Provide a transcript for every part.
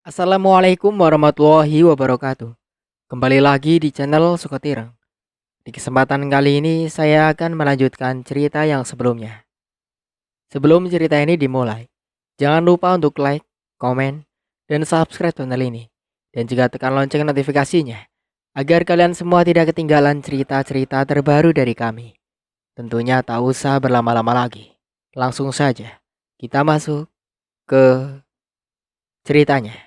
Assalamualaikum warahmatullahi wabarakatuh. Kembali lagi di channel Sukotirang. Di kesempatan kali ini saya akan melanjutkan cerita yang sebelumnya. Sebelum cerita ini dimulai, jangan lupa untuk like, komen, dan subscribe channel ini. Dan juga tekan lonceng notifikasinya, agar kalian semua tidak ketinggalan cerita-cerita terbaru dari kami. Tentunya tak usah berlama-lama lagi. Langsung saja, kita masuk ke ceritanya.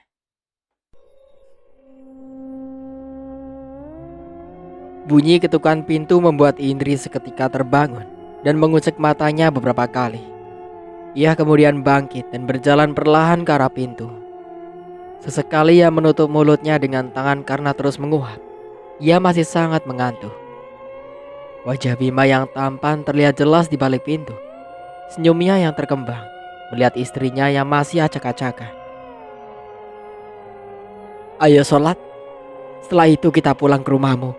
Bunyi ketukan pintu membuat Indri seketika terbangun dan mengucek matanya beberapa kali. Ia kemudian bangkit dan berjalan perlahan ke arah pintu. Sesekali ia menutup mulutnya dengan tangan karena terus menguap. Ia masih sangat mengantuk. Wajah Bima yang tampan terlihat jelas di balik pintu. Senyumnya yang terkembang melihat istrinya yang masih acak-acakan. "Ayo sholat, setelah itu kita pulang ke rumahmu,"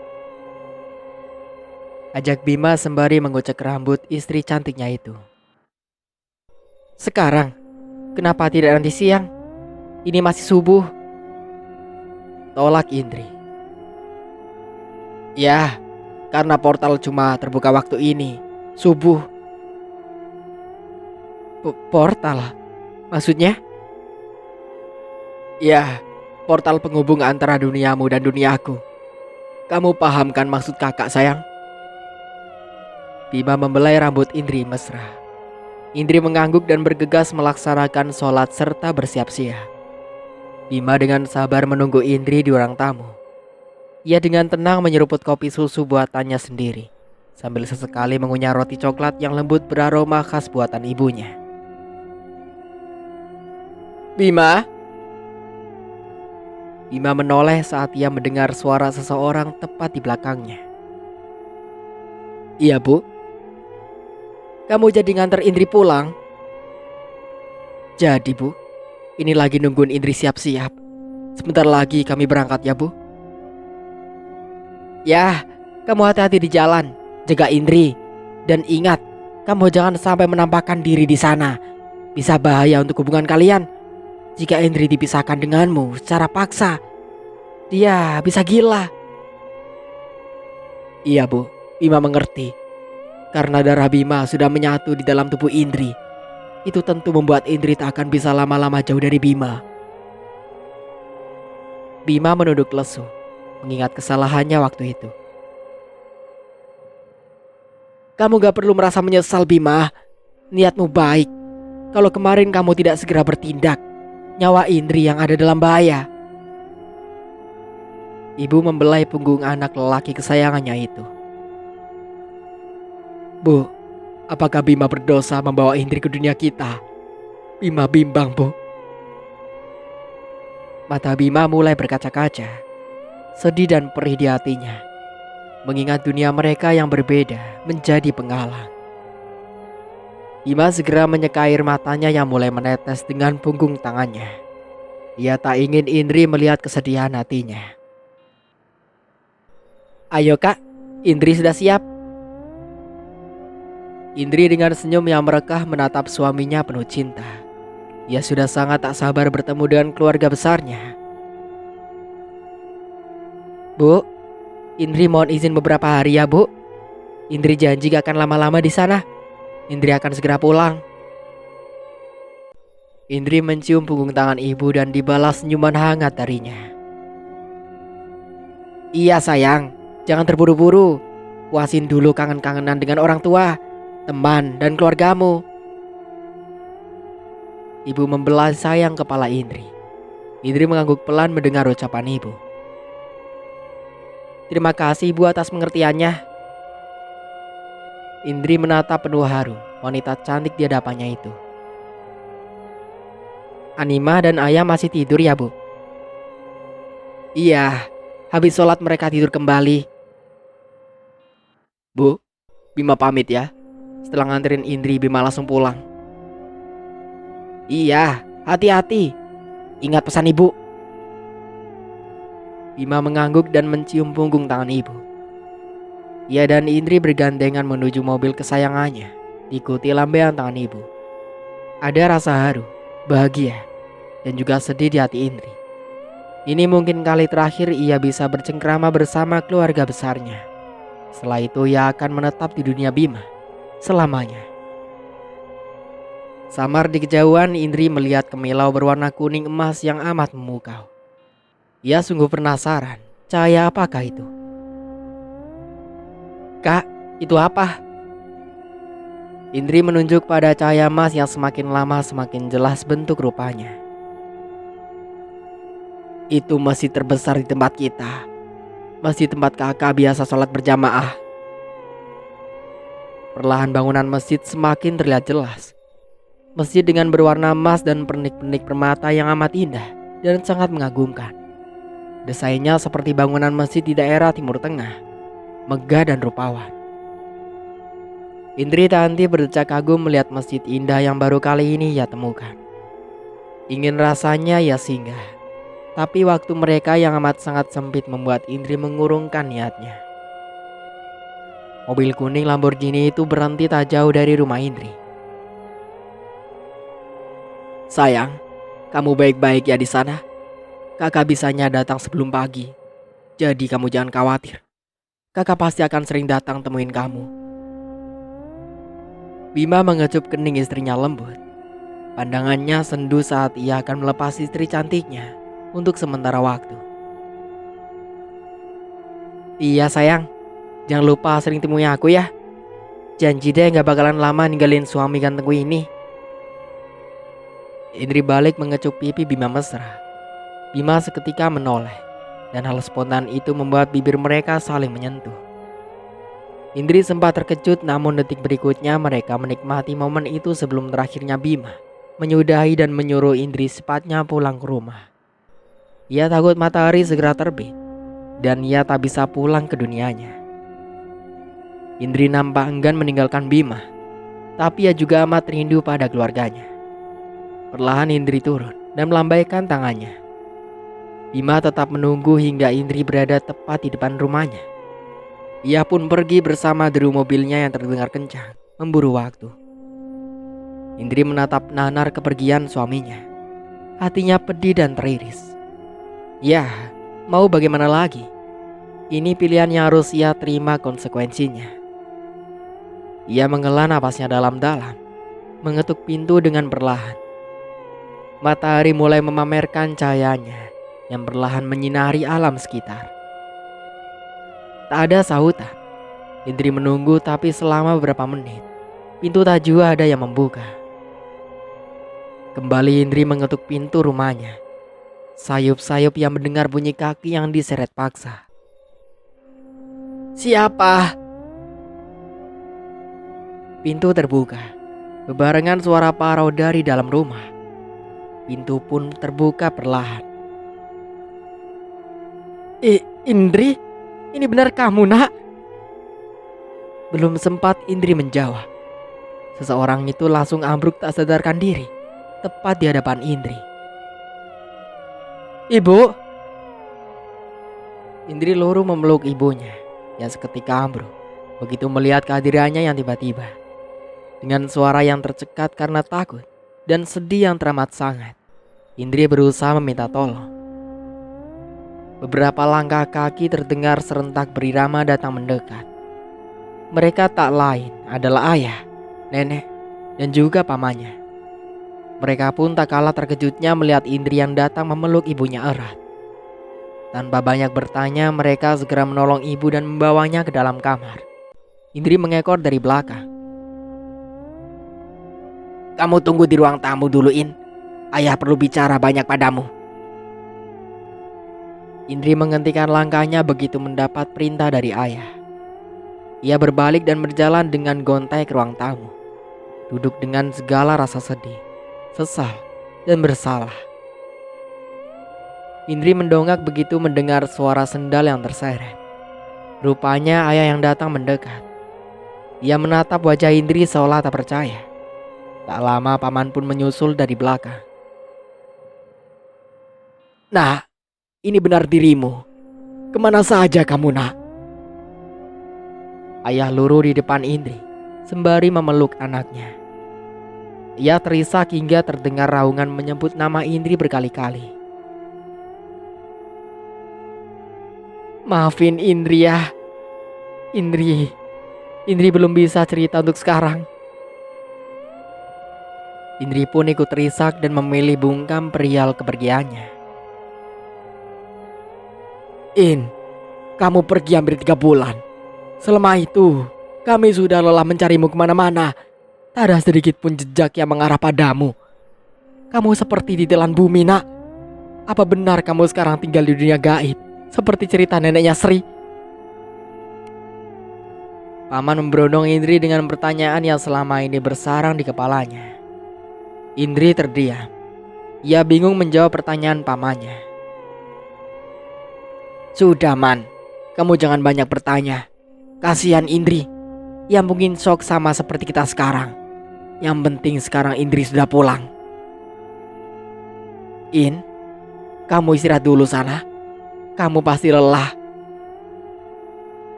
ajak Bima sembari mengucek rambut istri cantiknya itu. "Sekarang? Kenapa tidak nanti siang? Ini masih subuh," tolak Indri. "Ya, karena portal cuma terbuka waktu ini, subuh." Portal? Maksudnya?" "Ya, portal penghubung antara duniamu dan duniaku. Kamu paham kan maksud kakak sayang?" Bima membelai rambut Indri mesra. Indri mengangguk dan bergegas melaksanakan sholat serta bersiap-siap. Bima dengan sabar menunggu Indri di ruang tamu. Ia dengan tenang menyeruput kopi susu buatannya sendiri, sambil sesekali mengunyah roti coklat yang lembut beraroma khas buatan ibunya. "Bima?" Bima menoleh saat ia mendengar suara seseorang tepat di belakangnya. "Iya, Bu. Kamu jadi nganter Indri pulang?" "Jadi, Bu. Ini lagi nungguin Indri siap-siap. Sebentar lagi kami berangkat ya, Bu." "Ya, kamu hati-hati di jalan. Jaga Indri. Dan ingat, kamu jangan sampai menampakkan diri di sana. Bisa bahaya untuk hubungan kalian. Jika Indri dipisahkan denganmu secara paksa, dia bisa gila." "Iya, Bu. Bima mengerti. Karena darah Bima sudah menyatu di dalam tubuh Indri. Itu tentu membuat Indri tak akan bisa lama-lama jauh dari Bima." Bima menunduk lesu, mengingat kesalahannya waktu itu. "Kamu gak perlu merasa menyesal, Bima. Niatmu baik. Kalau kemarin kamu tidak segera bertindak, nyawa Indri yang ada dalam bahaya." Ibu membelai punggung anak lelaki kesayangannya itu. "Bu, apakah Bima berdosa membawa Indri ke dunia kita? Bima bimbang, Bu." Mata Bima mulai berkaca-kaca, sedih dan perih di hatinya, mengingat dunia mereka yang berbeda menjadi penghalang. Bima segera menyeka air matanya yang mulai menetes dengan punggung tangannya. Ia tak ingin Indri melihat kesedihan hatinya. "Ayo Kak, Indri sudah siap." Indri dengan senyum yang merekah menatap suaminya penuh cinta. Ia sudah sangat tak sabar bertemu dengan keluarga besarnya. "Bu, Indri mohon izin beberapa hari ya, Bu. Indri janji gak akan lama-lama di sana. Indri akan segera pulang." Indri mencium punggung tangan ibu dan dibalas senyuman hangat darinya. "Iya sayang, jangan terburu-buru. Puasin dulu kangen-kangenan dengan orang tua, teman, dan keluargamu." Ibu membelah sayang kepala Indri. Indri mengangguk pelan mendengar ucapan ibu. "Terima kasih Ibu atas pengertiannya." Indri menatap penuh haru wanita cantik di hadapannya itu. "Anima dan Ayah masih tidur ya, Bu?" "Iya, habis sholat mereka tidur kembali." "Bu, Bima pamit ya. Setelah nganterin Indri, Bima langsung pulang." "Iya, hati-hati. Ingat pesan ibu." Bima mengangguk dan mencium punggung tangan ibu. Ia dan Indri bergandengan menuju mobil kesayangannya, diikuti lambaian tangan ibu. Ada rasa haru, bahagia, dan juga sedih di hati Indri Ini mungkin kali terakhir ia bisa bercengkrama bersama keluarga besarnya. Setelah itu ia akan menetap di dunia Bima selamanya. Samar di kejauhan, Indri melihat kemilau berwarna kuning emas yang amat memukau. Ia sungguh penasaran, cahaya apakah itu? Kak, itu apa? Indri menunjuk pada cahaya emas yang semakin lama semakin jelas bentuk rupanya. Itu masjid terbesar di tempat kita. Masjid tempat kakak biasa sholat berjamaah. Perlahan bangunan masjid semakin terlihat jelas. Masjid dengan berwarna emas dan pernik-pernik permata yang amat indah dan sangat mengagumkan. Desainnya seperti bangunan masjid di daerah Timur Tengah, megah dan rupawan. Indri tak henti berdecak kagum melihat masjid indah yang baru kali ini ia temukan. Ingin rasanya ia singgah, tapi waktu mereka yang amat sangat sempit membuat Indri mengurungkan niatnya. Mobil kuning Lamborghini itu berhenti tak jauh dari rumah Indri. Sayang, kamu baik-baik ya di sana? Kakak bisanya datang sebelum pagi. Jadi kamu jangan khawatir. Kakak pasti akan sering datang temuin kamu. Bima mengecup kening istrinya lembut. Pandangannya sendu saat ia akan melepas istri cantiknya untuk sementara waktu. Iya sayang, jangan lupa sering temui aku ya. Janji deh gak bakalan lama ninggalin suami gantengku ini. Indri balik mengecup pipi Bima mesra. Bima seketika menoleh, dan hal spontan itu membuat bibir mereka saling menyentuh. Indri sempat terkejut, namun detik berikutnya mereka menikmati momen itu sebelum terakhirnya Bima menyudahi dan menyuruh Indri secepatnya pulang ke rumah. Ia takut matahari segera terbit, dan ia tak bisa pulang ke dunianya. Indri nampak enggan meninggalkan Bima, tapi ia juga amat rindu pada keluarganya. Perlahan Indri turun dan melambaikan tangannya. Bima tetap menunggu hingga Indri berada tepat di depan rumahnya. Ia pun pergi bersama deru mobilnya yang terdengar kencang, memburu waktu. Indri menatap nanar kepergian suaminya. Hatinya pedih dan teriris. Ya, mau bagaimana lagi? Ini pilihan yang harus ia terima konsekuensinya. Ia menghela napasnya dalam-dalam, mengetuk pintu dengan perlahan. Matahari mulai memamerkan cahayanya yang perlahan menyinari alam sekitar. Tak ada sahutan. Indri menunggu, tapi selama beberapa menit pintu tak jua ada yang membuka. Kembali Indri mengetuk pintu rumahnya. Sayup-sayup yang mendengar bunyi kaki yang diseret paksa. Siapa? Pintu terbuka. Bebarengan suara parau dari dalam rumah. Pintu pun terbuka perlahan. Indri, ini benar kamu nak? Belum sempat Indri menjawab, seseorang itu langsung ambruk tak sadarkan diri, tepat di hadapan Indri. Ibu. Indri luruh memeluk ibunya, yang seketika ambruk begitu melihat kehadirannya yang tiba-tiba. Dengan suara yang tercekat karena takut dan sedih yang teramat sangat, Indri berusaha meminta tolong. Beberapa langkah kaki terdengar serentak berirama datang mendekat. Mereka tak lain adalah ayah, nenek, dan juga pamannya. Mereka pun tak kalah terkejutnya melihat Indri yang datang memeluk ibunya erat. Tanpa banyak bertanya, mereka segera menolong ibu dan membawanya ke dalam kamar. Indri mengekor dari belakang. Kamu tunggu di ruang tamu dulu, In. Ayah perlu bicara banyak padamu. Indri menghentikan langkahnya begitu mendapat perintah dari ayah. Ia berbalik dan berjalan dengan gontai ke ruang tamu. Duduk dengan segala rasa sedih, sesal, dan bersalah. Indri mendongak begitu mendengar suara sendal yang terseret. Rupanya ayah yang datang mendekat. Ia menatap wajah Indri seolah tak percaya. Tak lama paman pun menyusul dari belakang. Nah, ini benar dirimu. Kemana saja kamu nak? Ayah luruh di depan Indri sembari memeluk anaknya. Ia terisak hingga terdengar raungan menyebut nama Indri berkali-kali. Maafin Indri ya. Indri belum bisa cerita untuk sekarang. Indri pun ikut terisak dan memilih bungkam perihal kepergiannya. Kamu pergi hampir 3 bulan. Selama itu, kami sudah lelah mencarimu kemana-mana. Tak ada sedikit pun jejak yang mengarah padamu. Kamu seperti ditelan bumi, nak. Apa benar kamu sekarang tinggal di dunia gaib, seperti cerita neneknya Sri? Paman memberondong Indri dengan pertanyaan yang selama ini bersarang di kepalanya. Indri terdiam. Ia bingung menjawab pertanyaan pamannya. Sudah, Man. Kamu jangan banyak bertanya. Kasihan Indri. Ya mungkin shock sama seperti kita sekarang. Yang penting sekarang Indri sudah pulang. Kamu istirahat dulu sana. Kamu pasti lelah.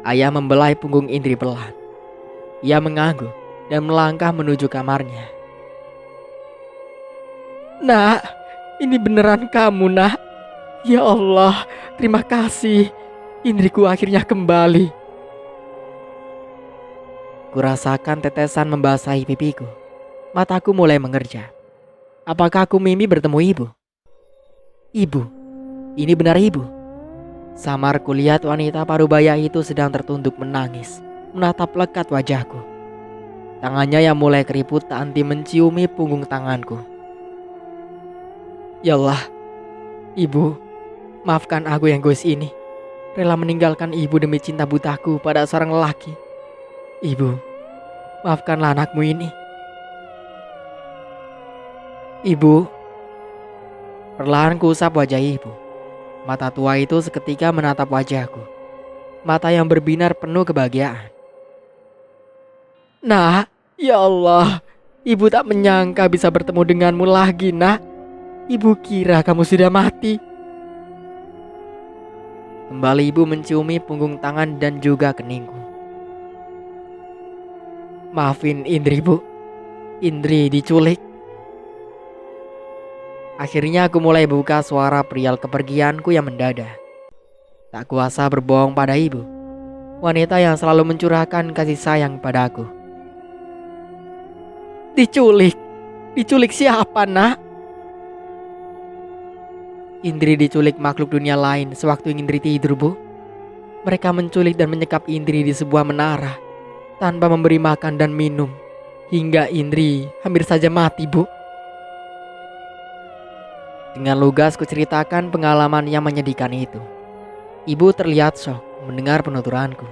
Ayah membelai punggung Indri pelan. Ia mengangguk dan melangkah menuju kamarnya. Nak, ini beneran kamu, nak? Ya Allah, terima kasih. Indriku akhirnya kembali. Kurasakan tetesan membasahi pipiku. Mataku mulai mengerja. Apakah aku mimpi bertemu ibu? Ibu, ini benar ibu. Samar kulihat wanita parubaya itu sedang tertunduk menangis, menatap lekat wajahku. Tangannya yang mulai keriput tak henti menciumi punggung tanganku. Ya Allah, ibu, maafkan aku yang egois ini. Rela meninggalkan ibu demi cinta butaku pada seorang lelaki. Ibu, maafkanlah anakmu ini. Ibu. Perlahan kuusap wajah ibu. Mata tua itu seketika menatap wajahku. Mata yang berbinar penuh kebahagiaan. Nak, ya Allah, ibu tak menyangka bisa bertemu denganmu lagi, nak. Ibu kira kamu sudah mati. Kembali ibu menciumi punggung tangan dan juga keningku. Maafin Indri, Bu. Indri diculik. Akhirnya aku mulai buka suara perihal kepergianku yang mendadak. Tak kuasa berbohong pada ibu, wanita yang selalu mencurahkan kasih sayang padaku. Diculik? Diculik siapa, nak? Indri diculik makhluk dunia lain sewaktu Indri tidur, Bu. Mereka menculik dan menyekap Indri di sebuah menara tanpa memberi makan dan minum, hingga Indri hampir saja mati, Bu. Dengan lugas kuceritakan pengalaman yang menyedihkan itu. Ibu terlihat shock mendengar penuturanku.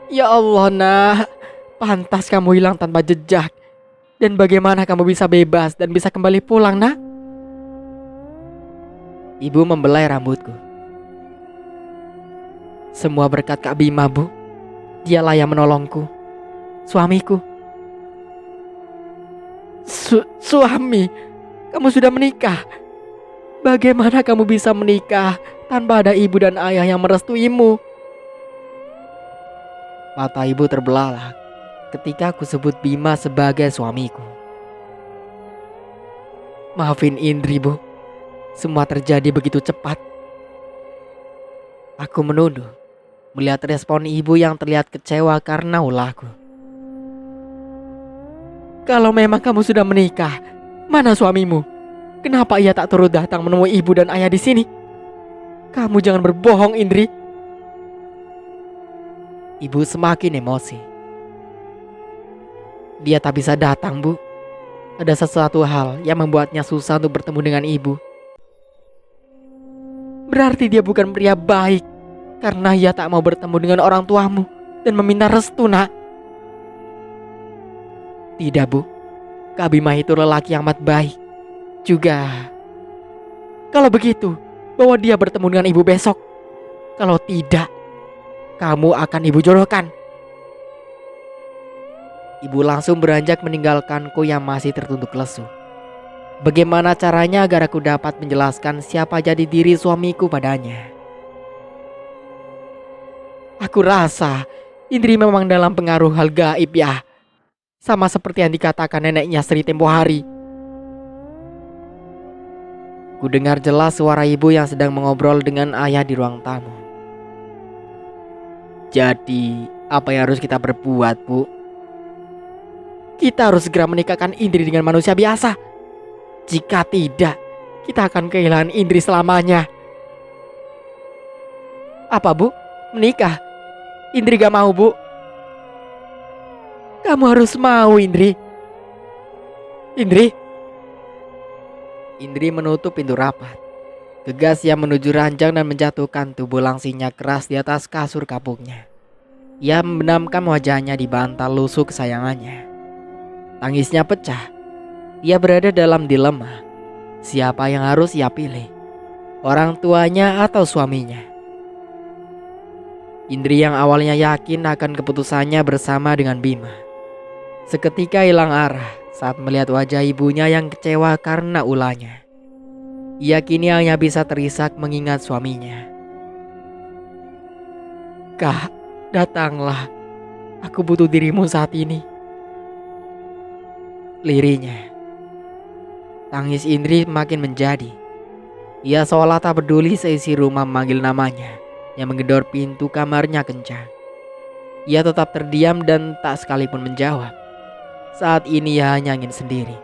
Ya Allah, nak, pantas kamu hilang tanpa jejak. Dan bagaimana kamu bisa bebas dan bisa kembali pulang, nak? Ibu membelai rambutku. Semua berkat Kak Bima, Bu. Dialah yang menolongku. Suamiku. Suami? Kamu sudah menikah? Bagaimana kamu bisa menikah tanpa ada ibu dan ayah yang merestuimu? Mata ibu terbelalak ketika aku sebut Bima sebagai suamiku. Maafin Indri, Bu. Semua terjadi begitu cepat. Aku menunduk melihat respon ibu yang terlihat kecewa karena ulahku. Kalau memang kamu sudah menikah, mana suamimu? Kenapa ia tak turut datang menemui ibu dan ayah di sini? Kamu jangan berbohong, Indri. Ibu semakin emosi. Dia tak bisa datang, Bu. Ada sesuatu hal yang membuatnya susah untuk bertemu dengan ibu. Berarti dia bukan pria baik karena ia tak mau bertemu dengan orang tuamu dan meminta restu, nak. Tidak, Bu. Kak Bima itu lelaki yang amat baik. Juga, kalau begitu, bawa dia bertemu dengan ibu besok. Kalau tidak, kamu akan ibu jodohkan. Ibu langsung beranjak meninggalkanku yang masih tertunduk lesu. Bagaimana caranya agar aku dapat menjelaskan siapa jadi diri suamiku padanya? Aku rasa Indri memang dalam pengaruh hal gaib ya. Sama seperti yang dikatakan neneknya Sri tempo hari. Ku dengar jelas suara ibu yang sedang mengobrol dengan ayah di ruang tamu. Jadi, apa yang harus kita berbuat, Bu? Kita harus segera menikahkan Indri dengan manusia biasa. Jika tidak, kita akan kehilangan Indri selamanya. Apa, Bu? Menikah? Indri gak mau, Bu. Kamu harus mau, Indri. Indri? Indri menutup pintu rapat. Gegas ia menuju ranjang dan menjatuhkan tubuh langsingnya keras di atas kasur kapuknya. Ia membenamkan wajahnya di bantal lusuh kesayangannya. Tangisnya pecah. Ia berada dalam dilema. Siapa yang harus ia pilih? Orang tuanya atau suaminya? Indri yang awalnya yakin akan keputusannya bersama dengan Bima, seketika hilang arah saat melihat wajah ibunya yang kecewa karena ulahnya. Ia kini hanya bisa terisak mengingat suaminya. Kak, datanglah. Aku butuh dirimu saat ini. Lirihnya. Tangis Indri makin menjadi. Ia seolah tak peduli seisi rumah memanggil namanya, yang menggedor pintu kamarnya kencang. Ia tetap terdiam dan tak sekalipun menjawab. Saat ini ia hanya ingin sendiri,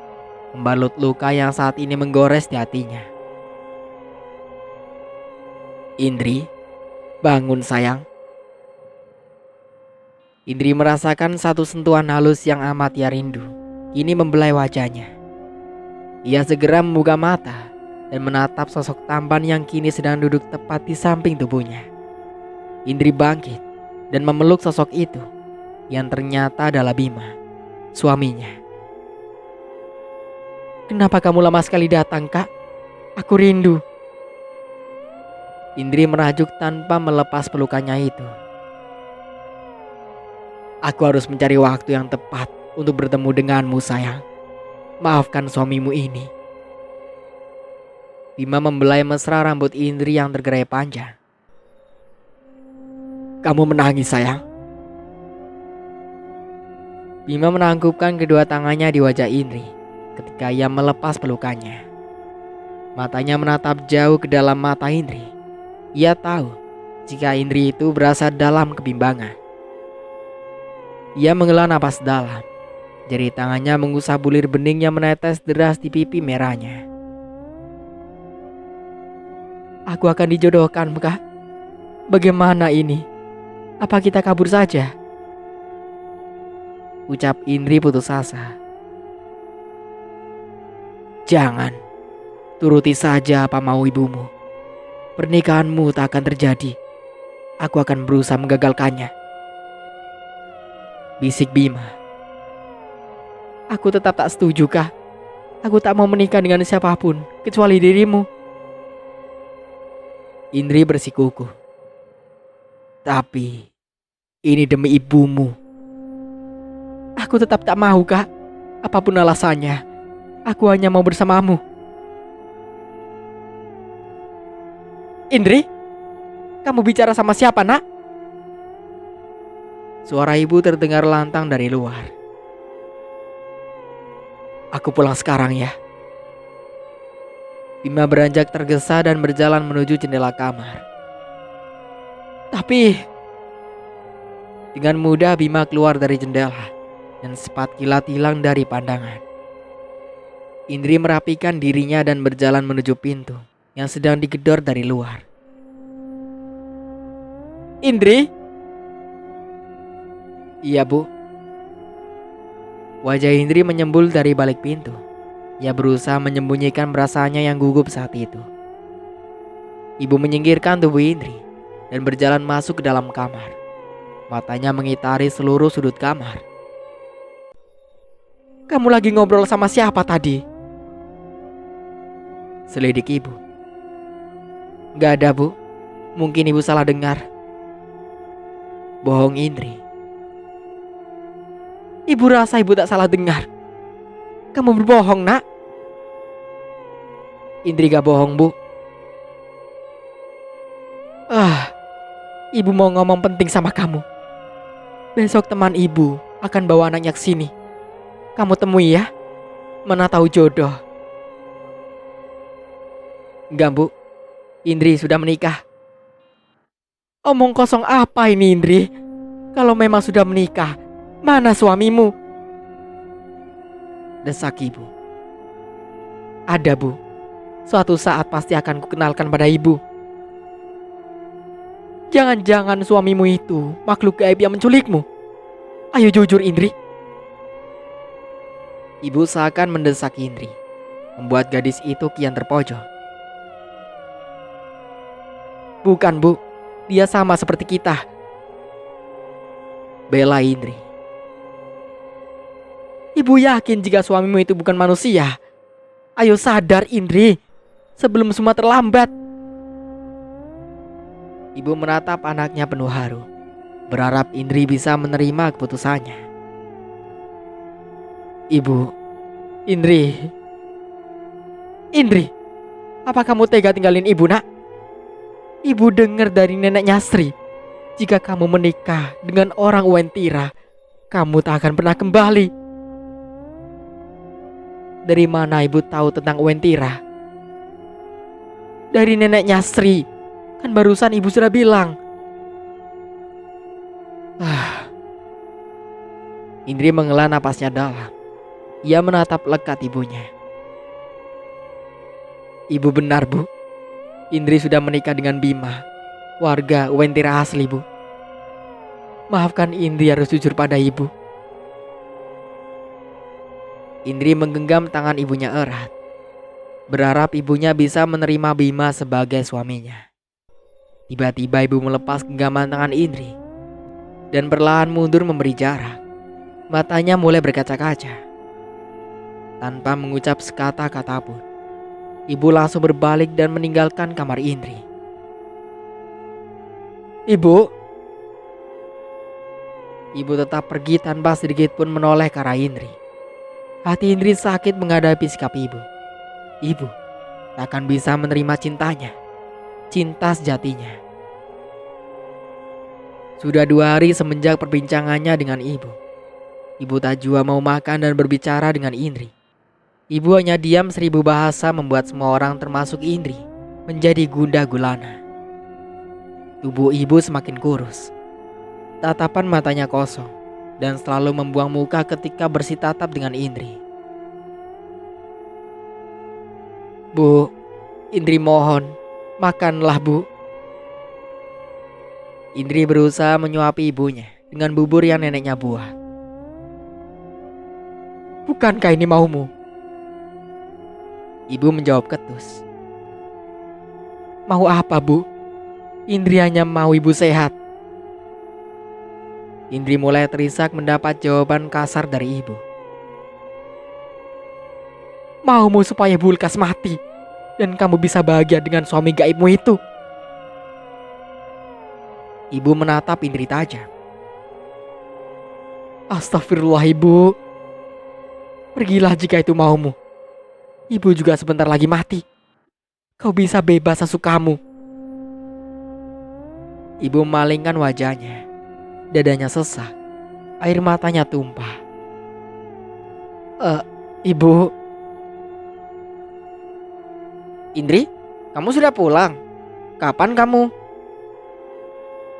membalut luka yang saat ini menggores di hatinya. Indri, bangun sayang. Indri merasakan satu sentuhan halus yang amat ia rindu. Ini membelai wajahnya. Ia segera membuka mata dan menatap sosok tampan yang kini sedang duduk tepat di samping tubuhnya. Indri bangkit dan memeluk sosok itu yang ternyata adalah Bima, suaminya. Kenapa kamu lama sekali datang, Kak? Aku rindu. Indri merajuk tanpa melepas pelukannya itu. Aku harus mencari waktu yang tepat untuk bertemu denganmu, sayang. Maafkan suamimu ini. Bima membelai mesra rambut Indri yang tergerai panjang. Kamu menangis, sayang. Bima menangkupkan kedua tangannya di wajah Indri ketika ia melepas pelukannya. Matanya menatap jauh ke dalam mata Indri. Ia tahu jika Indri itu berasa dalam kebimbangan. Ia menghela napas dalam. Jari tangannya mengusap bulir bening yang menetes deras di pipi merahnya. Aku akan dijodohkan, Kak. Bagaimana ini? Apa kita kabur saja? Ucap Indri putus asa. Jangan. Turuti saja apa mau ibumu. Pernikahanmu tak akan terjadi. Aku akan berusaha menggagalkannya. Bisik Bima. Aku tetap tak setuju, Kak. Aku tak mau menikah dengan siapapun kecuali dirimu. Indri bersikukuh. Tapi ini demi ibumu. Aku tetap tak mau, Kak. Apapun alasannya, aku hanya mau bersamamu. Indri, kamu bicara sama siapa, Nak? Suara ibu terdengar lantang dari luar. Aku pulang sekarang ya. Bima beranjak tergesa dan berjalan menuju jendela kamar. Tapi dengan mudah Bima keluar dari jendela dan sepat kilat hilang dari pandangan. Indri merapikan dirinya dan berjalan menuju pintu yang sedang digedor dari luar. Indri? Iya, Bu. Wajah Indri menyembul dari balik pintu. Ia berusaha menyembunyikan perasaannya yang gugup saat itu. Ibu menyingkirkan tubuh Indri dan berjalan masuk ke dalam kamar. Matanya mengitari seluruh sudut kamar. Kamu lagi ngobrol sama siapa tadi? Selidik ibu. Gak ada, Bu. Mungkin ibu salah dengar. Bohong Indri. Ibu rasa ibu tak salah dengar. Kamu berbohong, Nak. Indri gak bohong, Bu. Ibu mau ngomong penting sama kamu. Besok teman ibu akan bawa anaknya ke sini. Kamu temui ya. Mana tahu jodoh. Enggak, Bu. Indri sudah menikah. Omong kosong apa ini, Indri? Kalau memang sudah menikah, mana suamimu? Desak ibu. Ada, Bu. Suatu saat pasti akan kukenalkan pada ibu. Jangan-jangan suamimu itu makhluk gaib yang menculikmu. Ayo jujur, Indri. Ibu seakan mendesak Indri, membuat gadis itu kian terpojok. Bukan, Bu. Dia sama seperti kita. Bela Indri. Ibu yakin jika suamimu itu bukan manusia? Ayo sadar, Indri, sebelum semua terlambat. Ibu menatap anaknya penuh haru, berharap Indri bisa menerima keputusannya. Ibu, Indri, apa kamu tega tinggalin ibu, nak? Ibu dengar dari neneknya Sri, jika kamu menikah dengan orang Wentira, kamu tak akan pernah kembali. Dari mana ibu tahu tentang Wentira? Dari neneknya Sri, kan barusan ibu sudah bilang. Indri menghela napasnya dalam. Ia menatap lekat ibunya. Ibu benar, Bu. Indri sudah menikah dengan Bima, warga Wentira asli, Bu. Maafkan Indri harus jujur pada ibu. Indri menggenggam tangan ibunya erat, berharap ibunya bisa menerima Bima sebagai suaminya. Tiba-tiba ibu melepas genggaman tangan Indri dan perlahan mundur memberi jarak. Matanya mulai berkaca-kaca. Tanpa mengucap sekata-kata pun, ibu langsung berbalik dan meninggalkan kamar Indri. Ibu tetap pergi tanpa sedikit pun menoleh ke arah Indri. Hati Indri sakit menghadapi sikap ibu. Ibu tak akan bisa menerima cintanya, cinta sejatinya. Sudah 2 hari semenjak perbincangannya dengan ibu. Ibu tak jua mau makan dan berbicara dengan Indri. Ibu hanya diam 1000 bahasa membuat semua orang termasuk Indri menjadi gundah gulana. Tubuh ibu semakin kurus. Tatapan matanya kosong dan selalu membuang muka ketika bersitatap dengan Indri. Bu, Indri mohon, makanlah, Bu. Indri berusaha menyuapi ibunya dengan bubur yang neneknya buat. Bukankah ini maumu? Ibu menjawab ketus. Mau apa, Bu? Indri hanya mau ibu sehat. Indri mulai terisak mendapat jawaban kasar dari ibu. Maumu supaya ibu lekas mati dan kamu bisa bahagia dengan suami gaibmu itu. Ibu menatap Indri tajam. Astagfirullah, Ibu. Pergilah jika itu maumu. Ibu juga sebentar lagi mati. Kau bisa bebas sesukamu. Ibu memalingkan wajahnya. Dadanya sesak. Air matanya tumpah. Ibu. Indri, kamu sudah pulang? Kapan kamu?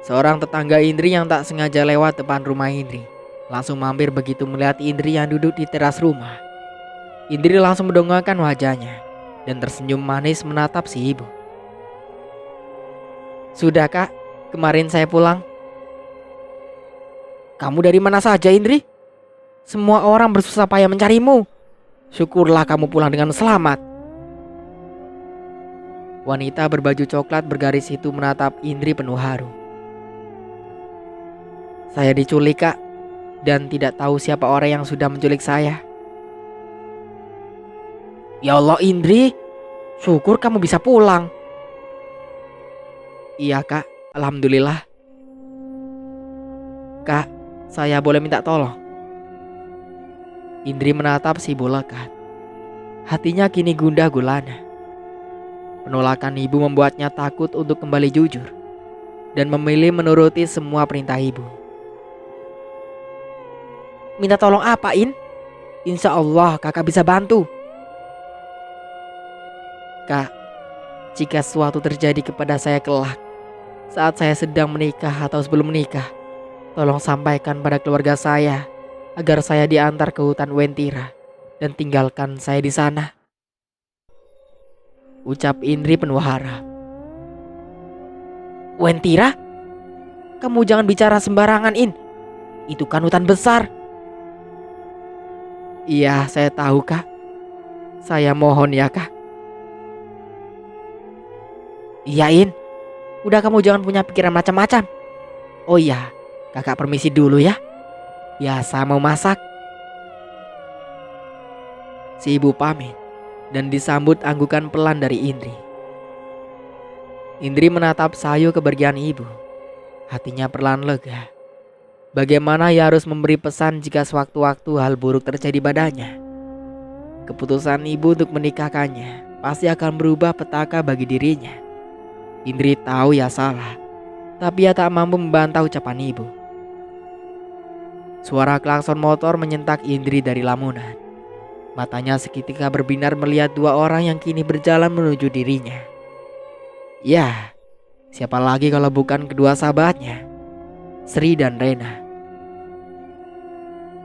Seorang tetangga Indri yang tak sengaja lewat depan rumah Indri langsung mampir begitu melihat Indri yang duduk di teras rumah. Indri langsung mendongakkan wajahnya dan tersenyum manis menatap si ibu. Sudah, Kak, kemarin saya pulang. Kamu dari mana saja, Indri? Semua orang bersusah payah mencarimu. Syukurlah kamu pulang dengan selamat. Wanita berbaju coklat bergaris itu menatap Indri penuh haru. Saya diculik, Kak, dan tidak tahu siapa orang yang sudah menculik saya. Ya Allah, Indri, syukur kamu bisa pulang. Iya, Kak, alhamdulillah. Kak, saya boleh minta tolong? Indri menatap si ibu lekat. Hatinya kini gundah gulana. Penolakan ibu membuatnya takut untuk kembali jujur dan memilih menuruti semua perintah ibu. Minta tolong apa, In? Insya Allah kakak bisa bantu. Kak, Jika sesuatu terjadi kepada saya kelak, saat saya sedang menikah atau sebelum menikah, tolong sampaikan pada keluarga saya agar saya diantar ke hutan Wentira dan tinggalkan saya di sana. Ucap Indri penuh harap. Wentira? Kamu jangan bicara sembarangan, In. Itu kan hutan besar. Iya, saya tahu, Kak. Saya mohon ya, Kak. Iya, In. Udah, kamu jangan punya pikiran macam-macam. Oh iya, kakak permisi dulu ya. Biasa mau masak. Si ibu pamit dan disambut anggukan pelan dari Indri. Indri menatap sayu kepergian ibu. Hatinya perlahan lega. Bagaimana ia harus memberi pesan jika sewaktu-waktu hal buruk terjadi padanya? Keputusan ibu untuk menikahkannya pasti akan berubah petaka bagi dirinya. Indri tahu ia salah, tapi ia tak mampu membantah ucapan ibu. Suara klakson motor menyentak Indri dari lamunan. Matanya seketika berbinar melihat dua orang yang kini berjalan menuju dirinya. Ya, siapa lagi kalau bukan kedua sahabatnya, Sri dan Rena.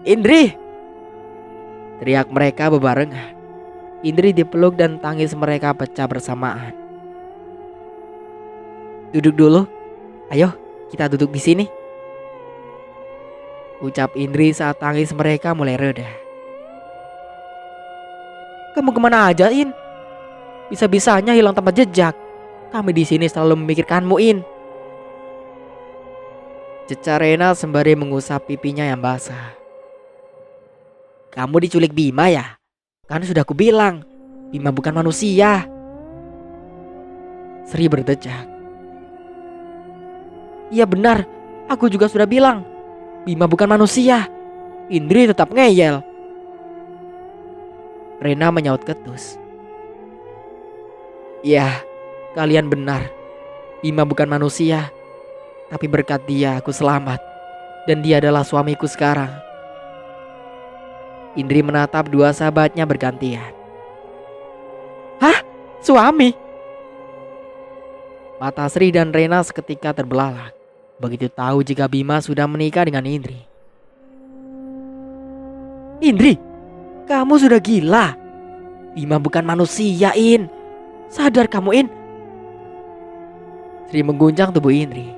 Indri! Teriak mereka bebarengan. Indri dipeluk dan tangis mereka pecah bersamaan. Duduk dulu. Ayo, kita duduk di sini. Ucap Indri saat tangis mereka mulai reda. Kamu kemana aja, In? Bisa-bisanya hilang tanpa jejak. Kami di sini selalu memikirkanmu, In. Cecar Rena sembari mengusap pipinya yang basah. Kamu diculik Bima ya? Kan sudah kubilang, Bima bukan manusia. Sri berdecak. Iya benar, aku juga sudah bilang, Bima bukan manusia. Indri tetap ngeyel. Rena menyaut ketus. Ya, kalian benar. Bima bukan manusia. Tapi berkat dia aku selamat. Dan dia adalah suamiku sekarang. Indri menatap dua sahabatnya bergantian. Hah? Suami? Mata Sri dan Rena seketika terbelalak. Begitu tahu jika Bima sudah menikah dengan Indri. Indri, kamu sudah gila. Bima bukan manusia, In. Sadar kamu, In. Sri mengguncang tubuh Indri.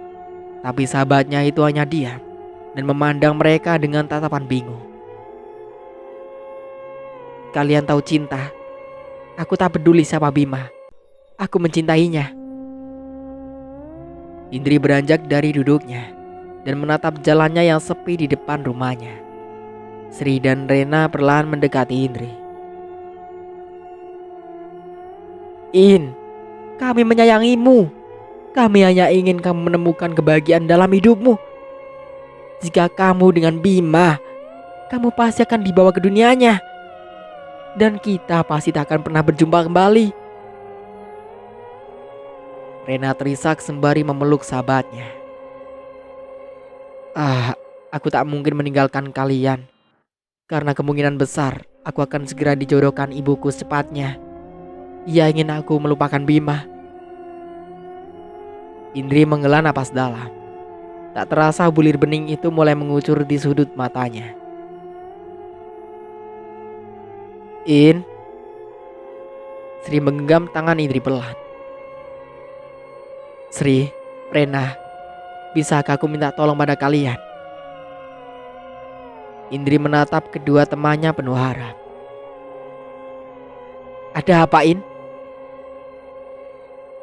Tapi sahabatnya itu hanya diam dan memandang mereka dengan tatapan bingung. Kalian tahu cinta. Aku tak peduli siapa Bima. Aku mencintainya. Indri beranjak dari duduknya dan menatap jalannya yang sepi di depan rumahnya. Sri dan Rena perlahan mendekati Indri. In, kami menyayangimu. Kami hanya ingin kamu menemukan kebahagiaan dalam hidupmu. Jika kamu dengan Bima, kamu pasti akan dibawa ke dunianya. Dan kita pasti tak akan pernah berjumpa kembali. Rena terisak sembari memeluk sahabatnya. Aku tak mungkin meninggalkan kalian. Karena kemungkinan besar aku akan segera dijodohkan ibuku secepatnya. Ia ingin aku melupakan Bima. Indri menghela napas dalam. Tak terasa bulir bening itu mulai mengucur di sudut matanya. In. Sri menggenggam tangan Indri pelan. Sri, Rena, bisakah aku minta tolong pada kalian? Indri menatap kedua temannya penuh harap. Ada apa, In?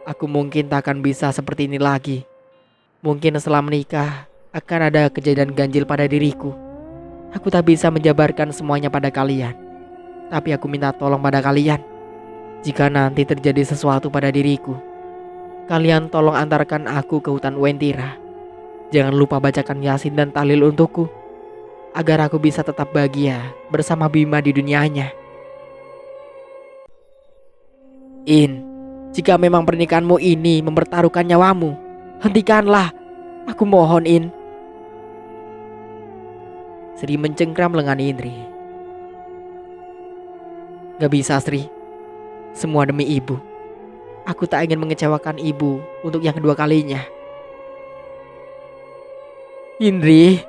Aku mungkin tak akan bisa seperti ini lagi. Mungkin setelah menikah akan ada kejadian ganjil pada diriku. Aku tak bisa menjabarkan semuanya pada kalian. Tapi aku minta tolong pada kalian. Jika nanti terjadi sesuatu pada diriku, kalian tolong antarkan aku ke hutan Wentira. Jangan lupa bacakan Yasin dan tahlil untukku, agar aku bisa tetap bahagia bersama Bima di dunianya. In, jika memang pernikahanmu ini mempertaruhkan nyawamu, hentikanlah. Aku mohon, In. Sri mencengkram lengan Indri. Gak bisa, Sri. Semua demi ibu. Aku tak ingin mengecewakan ibu untuk yang kedua kalinya. Indri.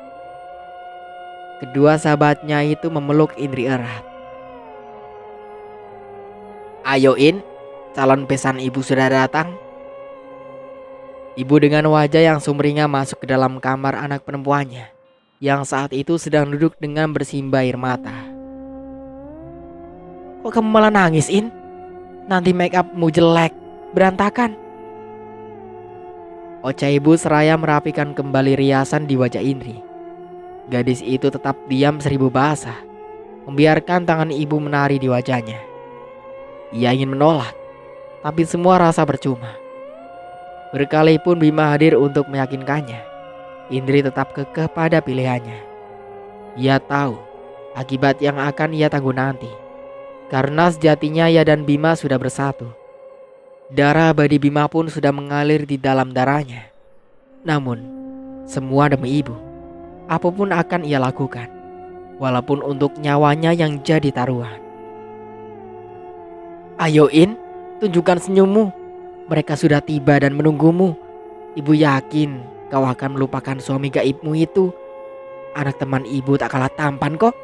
Kedua sahabatnya itu memeluk Indri erat. Ayo In, calon besan ibu sudah datang. Ibu dengan wajah yang sumringah masuk ke dalam kamar anak perempuannya, yang saat itu sedang duduk dengan bersimbah air mata. Kok kamu malah nangis In? Nanti make upmu jelek, berantakan. Oceh ibu seraya merapikan kembali riasan di wajah Indri. Gadis itu tetap diam seribu bahasa, membiarkan tangan ibu menari di wajahnya. Ia ingin menolak, tapi semua rasa percuma. Berkali pun Bima hadir untuk meyakinkannya, Indri tetap kekeh pada pilihannya. Ia tahu akibat yang akan ia tanggung nanti, karena sejatinya ia dan Bima sudah bersatu. Darah abadi Bima pun sudah mengalir di dalam darahnya. Namun, semua demi ibu. Apapun akan ia lakukan, walaupun untuk nyawanya yang jadi taruhan. Ayo In, tunjukkan senyummu. Mereka sudah tiba dan menunggumu. Ibu yakin kau akan melupakan suami gaibmu itu. Anak teman ibu tak kalah tampan kok.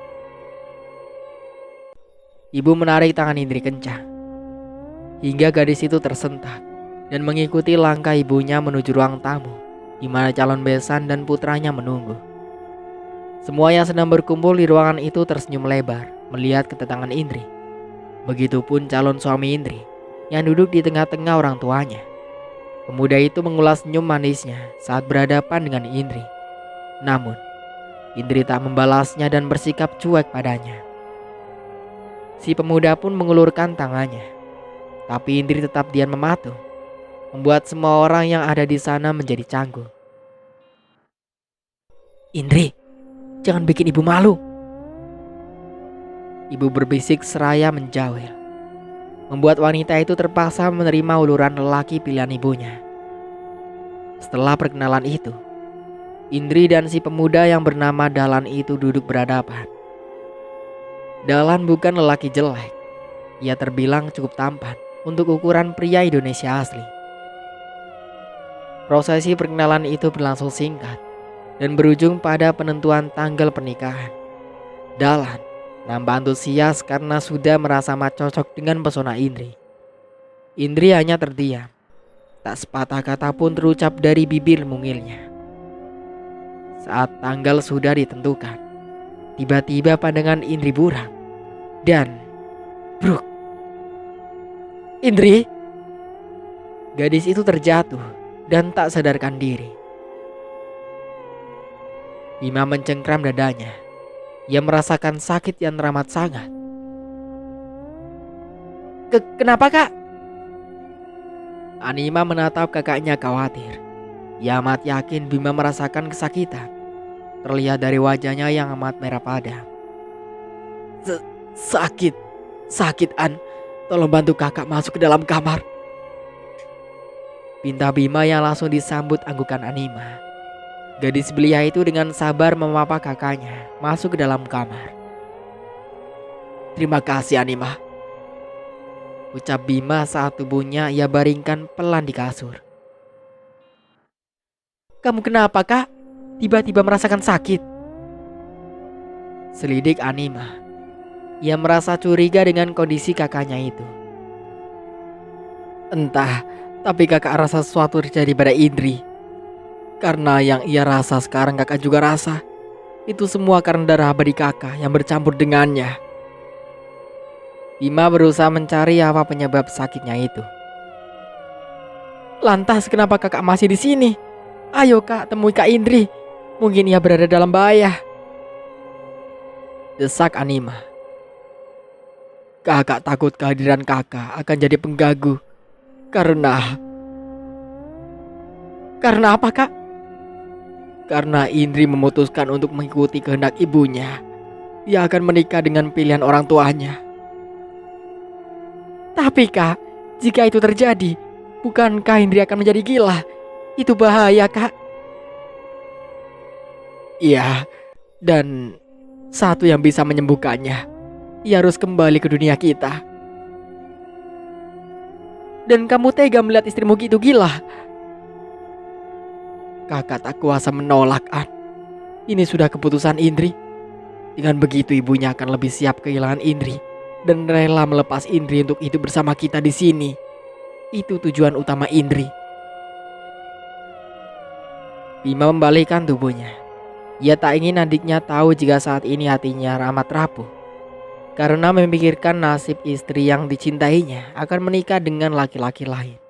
Ibu menarik tangan Indri kencang, hingga gadis itu tersentak dan mengikuti langkah ibunya menuju ruang tamu, di mana calon besan dan putranya menunggu. Semua yang sedang berkumpul di ruangan itu tersenyum lebar melihat kedatangan Indri. Begitupun calon suami Indri yang duduk di tengah-tengah orang tuanya. Pemuda itu mengulas senyum manisnya saat berhadapan dengan Indri. Namun, Indri tak membalasnya dan bersikap cuek padanya. Si pemuda pun mengulurkan tangannya, tapi Indri tetap diam mematuh, membuat semua orang yang ada di sana menjadi canggung. Indri, jangan bikin ibu malu. Ibu berbisik seraya menjawil, membuat wanita itu terpaksa menerima uluran lelaki pilihan ibunya. Setelah perkenalan itu, Indri dan si pemuda yang bernama Dahlan itu duduk berhadapan. Dahlan bukan lelaki jelek. Ia terbilang cukup tampan untuk ukuran pria Indonesia asli. Prosesi perkenalan itu berlangsung singkat dan berujung pada penentuan tanggal pernikahan. Dahlan nampak antusias karena sudah merasa cocok dengan pesona Indri. Indri hanya terdiam. Tak sepatah kata pun terucap dari bibir mungilnya. Saat tanggal sudah ditentukan, tiba-tiba pandangan Indri buram dan bruk. Indri! Gadis itu terjatuh dan tak sadarkan diri. Bima mencengkram dadanya. Ia merasakan sakit yang teramat sangat. Kenapa kak? Anima menatap kakaknya khawatir. Ia amat yakin Bima merasakan kesakitan. Terlihat dari wajahnya yang amat merah padam. Sakit An. Tolong bantu kakak masuk ke dalam kamar. Pinta Bima yang langsung disambut anggukan Anima. Gadis belia itu dengan sabar memapa kakaknya masuk ke dalam kamar. Terima kasih Anima, ucap Bima saat tubuhnya ia baringkan pelan di kasur. Kamu kenapa kak? Tiba-tiba merasakan sakit? Selidik Anima. Ia merasa curiga dengan kondisi kakaknya itu. Entah, tapi kakak rasa sesuatu terjadi pada Indri. Karena yang ia rasa sekarang kakak juga rasa. Itu semua karena darah abadi kakak yang bercampur dengannya. Bima berusaha mencari apa penyebab sakitnya itu. Lantas kenapa kakak masih di sini? Ayo kak, temui Kak Indri. Mungkin ia berada dalam bahaya. Desak Anima. Kakak takut kehadiran kakak akan jadi pengganggu. Karena apa kak? Karena Indri memutuskan untuk mengikuti kehendak ibunya. Ia akan menikah dengan pilihan orang tuanya. Tapi kak, jika itu terjadi, bukankah Indri akan menjadi gila? Itu bahaya kak. Iya, dan satu yang bisa menyembuhkannya, ia harus kembali ke dunia kita. Dan kamu tega melihat istrimu gitu gila. Kakak tak kuasa menolak, An. Ini sudah keputusan Indri. Dengan begitu ibunya akan lebih siap kehilangan Indri dan rela melepas Indri untuk hidup bersama kita di sini. Itu tujuan utama Indri. Bima membalikkan tubuhnya. Ia tak ingin adiknya tahu jika saat ini hatinya amat rapuh karena memikirkan nasib istri yang dicintainya akan menikah dengan laki-laki lain.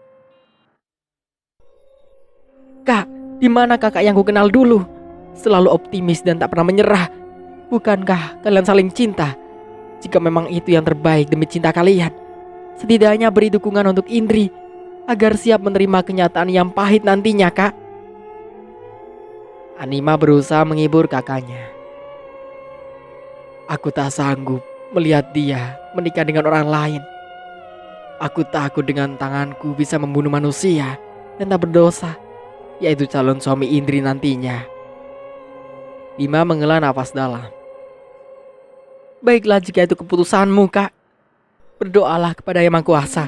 Kak, di mana kakak yang kukenal dulu? Selalu optimis dan tak pernah menyerah. Bukankah kalian saling cinta? Jika memang itu yang terbaik demi cinta kalian, setidaknya beri dukungan untuk Indri agar siap menerima kenyataan yang pahit nantinya, Kak. Anima berusaha menghibur kakaknya. Aku tak sanggup melihat dia menikah dengan orang lain. Aku takut dengan tanganku bisa membunuh manusia dan tak berdosa, yaitu calon suami Indri nantinya. Bima menghela nafas dalam. Baiklah jika itu keputusanmu, Kak. Berdoalah kepada Yang Maha Kuasa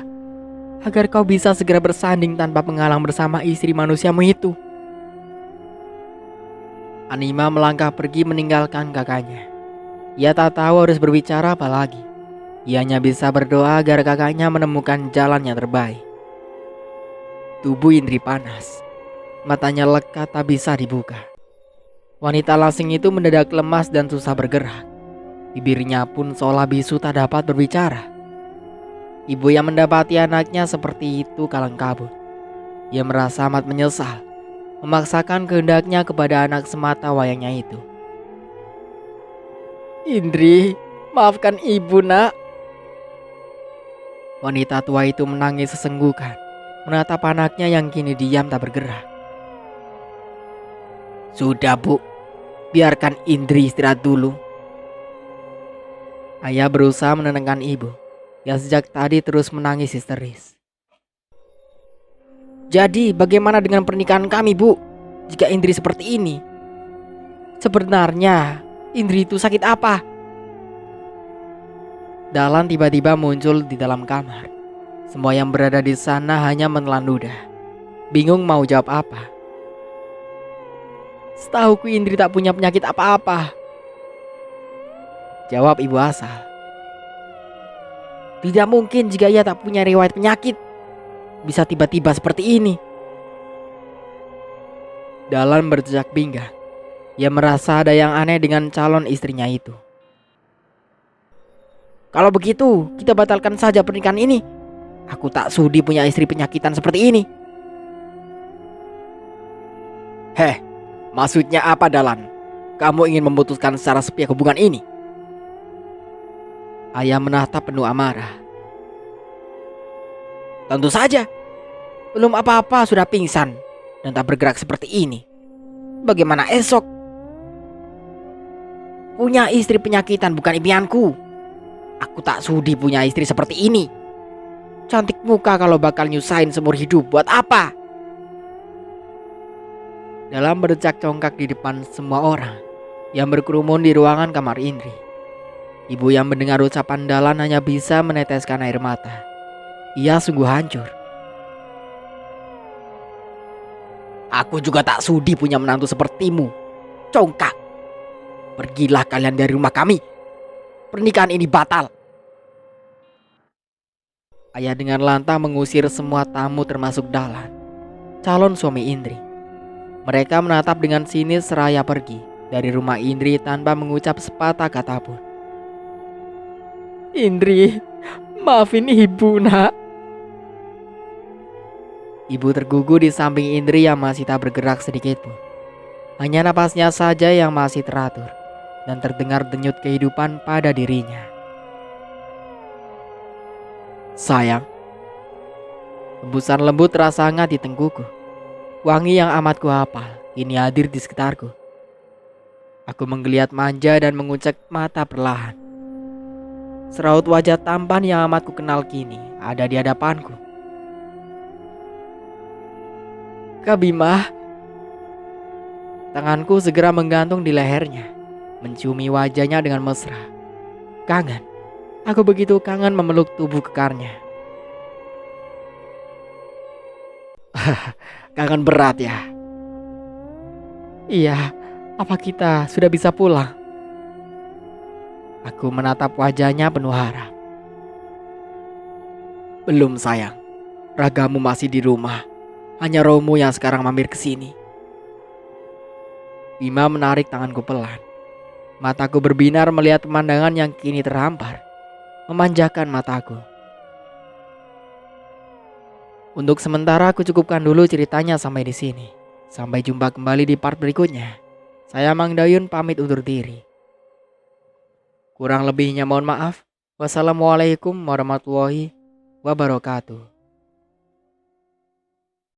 agar kau bisa segera bersanding tanpa penghalang bersama istri manusiamu itu. Anima melangkah pergi meninggalkan kakaknya. Ia tak tahu harus berbicara apa lagi. Ia hanya bisa berdoa agar kakaknya menemukan jalan yang terbaik. Tubuh Indri panas. Matanya lekat tak bisa dibuka. Wanita lasing itu mendadak lemas dan susah bergerak. Bibirnya pun seolah bisu tak dapat berbicara. Ibu yang mendapati anaknya seperti itu kalang kabut. Ia merasa amat menyesal memaksakan kehendaknya kepada anak semata wayangnya itu. Indri, maafkan ibu, nak. Wanita tua itu menangis sesenggukan, menatap anaknya yang kini diam tak bergerak. Sudah, Bu, biarkan Indri istirahat dulu. Ayah berusaha menenangkan ibu yang sejak tadi terus menangis histeris. Jadi bagaimana dengan pernikahan kami, Bu? Jika Indri seperti ini, sebenarnya Indri itu sakit apa? Dahlan tiba-tiba muncul di dalam kamar. Semua yang berada di sana hanya menelan ludah, bingung mau jawab apa. Setahuku Indri tak punya penyakit apa-apa, jawab ibu asal. Tidak mungkin jika ia tak punya riwayat penyakit bisa tiba-tiba seperti ini. Dahlan berjejak pinggang. Ia merasa ada yang aneh dengan calon istrinya itu. Kalau begitu, kita batalkan saja pernikahan ini. Aku tak sudi punya istri penyakitan seperti ini. Heh, maksudnya apa, Dahlan? Kamu ingin memutuskan secara sepihak hubungan ini? Ayah menatap penuh amarah. Tentu saja. Belum apa-apa sudah pingsan dan tak bergerak seperti ini. Bagaimana esok? Punya istri penyakitan bukan impianku. Aku tak sudi punya istri seperti ini. Cantik muka kalau bakal nyusahin seumur hidup, buat apa? Dalam berdecak congkak di depan semua orang yang berkerumun di ruangan kamar Indri. Ibu yang mendengar ucapan Dahlan hanya bisa meneteskan air mata. Ia sungguh hancur. Aku juga tak sudi punya menantu sepertimu, congkak. Pergilah kalian dari rumah kami. Pernikahan ini batal. Ayah dengan lantang mengusir semua tamu termasuk Dahlan, calon suami Indri. Mereka menatap dengan sinis seraya pergi dari rumah Indri tanpa mengucap sepatah kata pun. Indri, maafin ibu, nak. Ibu tergugur di samping Indri yang masih tak bergerak sedikit pun. Hanya napasnya saja yang masih teratur dan terdengar denyut kehidupan pada dirinya. Sayang, hembusan lembut terasa hangat di tengkuku. Wangi yang amat kuhafal kini hadir di sekitarku. Aku menggeliat manja dan mengucek mata perlahan. Seraut wajah tampan yang amat kukenal kini ada di hadapanku. Kak Bima. Tanganku segera menggantung di lehernya, menciumi wajahnya dengan mesra. Kangen. Aku begitu kangen memeluk tubuh kekarnya. Kangen berat ya? Iya, apa kita sudah bisa pulang? Aku menatap wajahnya penuh harap. Belum sayang, ragamu masih di rumah. Hanya rohmu yang sekarang mampir ke sini. Bima menarik tanganku pelan. Mataku berbinar melihat pemandangan yang kini terhampar, memanjakan mataku. Untuk sementara aku cukupkan dulu ceritanya sampai di sini. Sampai jumpa kembali di part berikutnya. Saya Mang Dayun pamit undur diri. Kurang lebihnya mohon maaf. Wassalamualaikum warahmatullahi wabarakatuh.